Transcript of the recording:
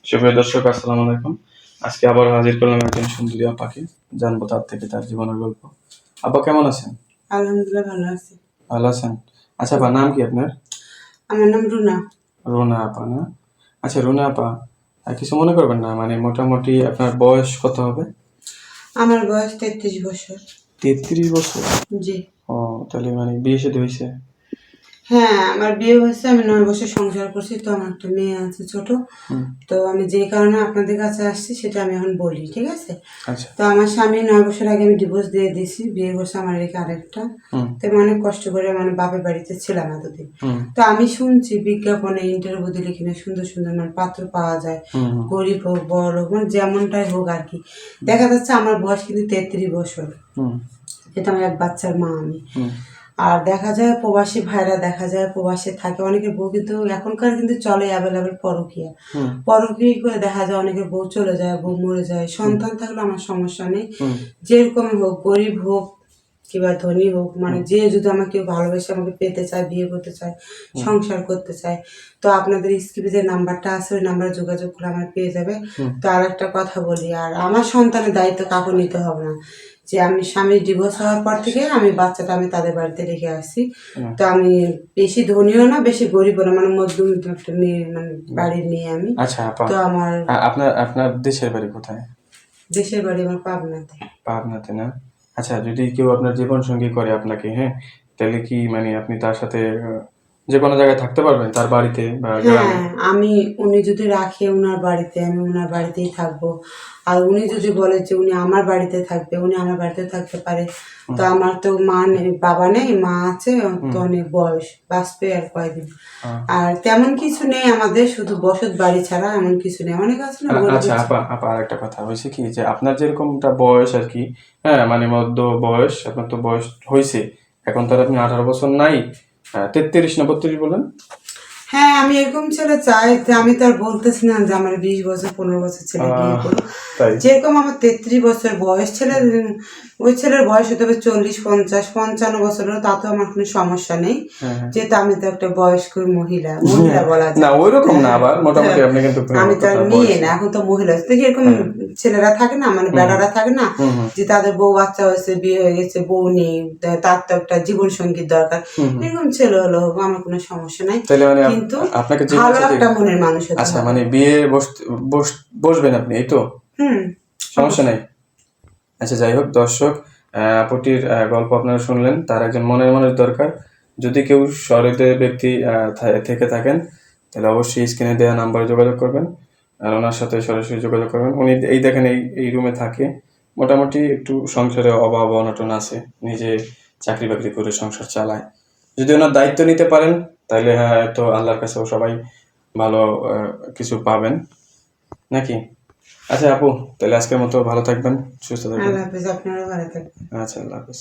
সুপ্রিয় দর্শক, আসসালামু আলাইকুম। আজকে আবার হাজির করলাম একজন সুন্দরী আপাকে। জানবো তার থেকে তার জীবনের গল্প। আপা কেমন আছেন? আলহামদুলিল্লাহ ভালো আছি। ভালো আছেন? আচ্ছা আপা, নাম কি আপনার? আমার নাম রুনা। রুনা আপা না? আচ্ছা রুনা আপা, কিছু মনে করবেন না, মানে মোটামুটি আপনার বয়স কত হবে? আমার বয়স 33 বছর। 33 বছর? জি। ও, তাহলে মানে বিয়ে শাদী হয়েছে? হ্যাঁ, আমার বিয়ে হয়েছে, আমি 9 বছর সংসার করছি, তো আমার একটা মেয়ে আছে ছোট। হুম। তো আমি যে কারণে আপনাদের কাছে আসছি সেটা আমি এখন বলি, ঠিক আছে? আচ্ছা। তো আমার স্বামী 9 বছর আগে আমি ডিভোর্স দিয়ে দিয়েছি, বিয়ে করছে আমার রেখে আরেকটা। হুম। তো আমি অনেক কষ্ট করে মানে বাপের বাড়িতে ছিলাম এতদিন। হুম। তো আমি শুনছি বিজ্ঞাপনে ইন্টারভিউ দিলে কিনা সুন্দর সুন্দর মানে পাত্র পাওয়া যায়, হুম। হুম। গরিব হোক বড় হোক মানে যেমনটাই হোক আর কি। দেখা যাচ্ছে আমার বয়স কিন্তু 33 বছর। হুম। এটা আমার এক বাচ্চার মা আমি। হুম। আর দেখা যায় প্রবাসী ভাইরা দেখা যায় প্রবাসে থাকে অনেকের বউ, কিন্তু এখনকার কিন্তু চলে অ্যাভেলেবেল পরকীয়া। হুম। পরকীয়া করে দেখা যায় অনেকের বউ চলে যায়, বউ মরে যায়। সন্তান থাকলে আমার সমস্যা নেই, হুম। যেরকমই হোক, গরিব হোক কিংবা ধনী হোক, মানে যে যদি আমাকে কেউ ভালোবেসে আমাকে পেতে চায়, বিয়ে করতে চায়, সংসার করতে চায়, তো আপনাদের স্ক্রিপে যে নাম্বারটা আছে ওই নাম্বারে যোগাযোগ করে আমার পেয়ে যাবে। তো আর একটা কথা বলি, আর আমার সন্তানের দায়িত্ব কাউকে নিতে হবে না। যে আমি স্বামীর ডিভোর্স হওয়ার পর থেকে আমি বাচ্চাটা আমি তাদের বাড়িতে রেখে আসছি। তো আমি বেশি ধনীও না বেশি গরিবও না, মানে মধ্যম একটা মেয়ে, মানে বাড়ির মেয়ে আমি। আচ্ছা আপা, তো আমার আপনার আপনার দেশের বাড়ি কোথায়? দেশের বাড়ি আমার পাবনাতে। পাবনাতে না? আচ্ছা, যদি কেউ আপনার জীবন সঙ্গী করে আপনাকে, হ্যাঁ, তাহলে কি মানে আপনি তার সাথে যে কোনো জায়গায় থাকতে পারবেন, তার বাড়িতে বা গ্রামে? হ্যাঁ, আমি উনি যদি রাখে ওনার বাড়িতে, আমি ওনার বাড়িতেই থাকবো। আর উনি যদি বলে যে উনি আমার বাড়িতে থাকবে, উনি আমার বাড়িতে থাকতে পারে। তো আমার তো মা নেই, বাবা নেই, মা আছে, তো অনেক বয়স, বাঁচবে আর কয়দিন। আর তেমন কিছু নেই আমাদের, শুধু বসত বাড়ি ছাড়া এমন কিছু নেই। অনেক আছে না গরিব আচ্ছা আপা, আপা আর একটা কথা হয়েছে কি, যে আপনার যেরকমটা বয়স আর কি, হ্যাঁ, মানে মধ্য বয়স, আপনার তো বয়স হয়েছে, এখন তো আর আপনি 18 বছর নাই, 33 না 32 বলেন? হ্যাঁ, আমি এরকম ছেলে চাই যে, আমি তো আর বলতেছি না যে আমার 20 বছর 15 বছর ছেলে বিয়ে করবো। তাই? যেরকম আমার 33 বছর বয়স, ছেলের ওই ছেলের বয়স হতে হবে 40 50 55 বছরের, তাতেও আমার কোনো সমস্যা নেই। যেহেতু আমি তো একটা বয়স্ক মহিলা, মহিলা বলা না যায়। ওইরকম না, আবার মোটামুটি আপনি কিন্তু আমি তো আর মেয়ে না, এখন তো মহিলা। তো এরকম ছেলেরা থাকে না, মানে বেড়ারা থাকে না, যে তাদের বউ বাচ্চা হয়েছে, বিয়ে হয়ে গেছে, বউ নেই, তার তো একটা জীবন সঙ্গীর দরকার। এরকম ছেলে হলো আমার কোনো সমস্যা নাই, তাহলে মানে কিন্তু আপনাকে ভালো একটা মনের মানুষ হতে আচ্ছা, হবে। মানে বিয়ে বসবেন আপনি, এই তো? সমস্যা নাই। আচ্ছা যাই হোক দর্শক, আপুটির গল্প আপনারা শুনলেন। তার একজন মনের মানুষ দরকার। যদি কেউ সহৃদয় ব্যক্তি থেকে থাকেন, তাহলে অবশ্যই স্ক্রিনে দেওয়া নাম্বারে যোগাযোগ করবেন, আর ওনার সাথে সরাসরি যোগাযোগ করবেন। উনি এই দেখেন এই রুমে থাকে, মোটামুটি একটু সংসারে অভাব অনটন আছে, নিজে চাকরি বাকরি করে সংসার চালায়। যদি ওনার দায়িত্ব নিতে পারেন তাহলে হ্যাঁ, তো আল্লাহর কাছেও সবাই ভালো কিছু পাবেন নাকি? আচ্ছা আপু, তাহলে আজকের মতো ভালো থাকবেন, সুস্থ থাকবেন। আল্লাহ হাফেজ, আপনারাও ভালো থাকবেন। আচ্ছা, আল্লাহ হাফেজ।